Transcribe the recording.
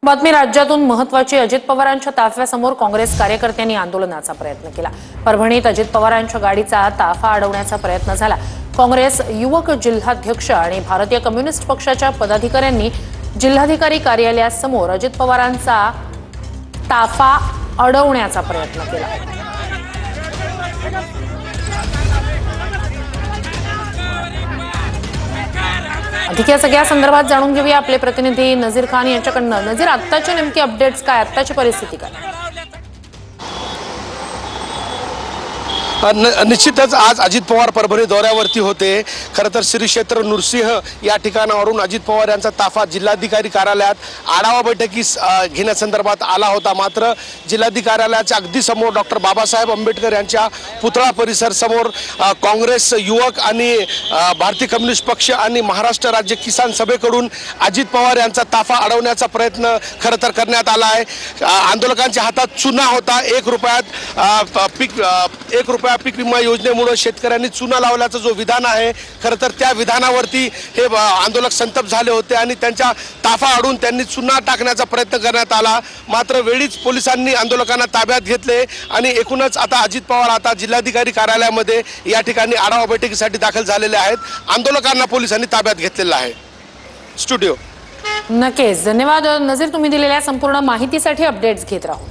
बातमी राज्यातून महत्त्वाची अजित पवारांच्या ताफ्यासमोर काँग्रेस कार्यकर्त्यांनी आंदोलनाचा प्रयत्न केला। परभणीत अजित पवारांच्या गाडीचा ताफा अडवण्याचा प्रयत्न झाला। काँग्रेस युवक जिल्हाध्यक्ष आणि भारतीय कम्युनिस्ट पक्षाच्या पदाधिकाऱ्यांनी जिल्हाधिकारी कार्यालयासमोर अजित पवारांचा ताफा अडवण्याचा प्रयत्न केला। अधिक या सगळ्या संदर्भात जाणून घेऊया आपले प्रतिनिधी नजीर खान यांच्याकडनं। नजीर, आत्ताचे नेमके अपडेट्स काय, आत्ताची परिस्थिती काय? निश्चितच आज अजित पवार परभणी दौऱ्यावरती होते। खरं तर श्री क्षेत्र नृसिंह या ठिकाणावरून अजित पवार यांचा ताफा जिल्हाधिकारी कार्यालयात आढावा बैठकीस घेण्यासंदर्भात आला होता। मात्र जिल्हाधिकाऱ्यालयाच्या अगदी समोर डॉक्टर बाबासाहेब आंबेडकर यांच्या पुतळा परिसर समोर काँग्रेस युवक आणि भारतीय कम्युनिस्ट पक्ष आणि महाराष्ट्र राज्य किसान सभेकडून अजित पवार यांचा ताफा अडवण्याचा प्रयत्न खरं तर करण्यात आला आहे। आंदोलकांच्या हातात चुना होता। 1 रुपया पीक विमा योजनेमुळे शेतकऱ्यांनी चुना लावल्याचं जो विधान आहे, खरं तर त्या विधानावरती हे आंदोलक संतप्त झाले होते आणि त्यांच्या ताफा अडवून त्यांनी चुना टाकण्याचा प्रयत्न करण्यात आला। मात्र वेळीच पोलिसांनी आंदोलकांना ताब्यात घेतले आणि एकूणच आता अजित पवार आता जिल्हाधिकारी कार्यालयामध्ये या ठिकाणी आढावा बैठकीसाठी दाखल झालेले आहेत। आंदोलकांना पोलिसांनी ताब्यात घेतलेलं आहे। स्टुडिओ नक्कीच धन्यवाद नजीर, तुम्ही दिलेल्या संपूर्ण माहितीसाठी अपडेट्स घेत राहू।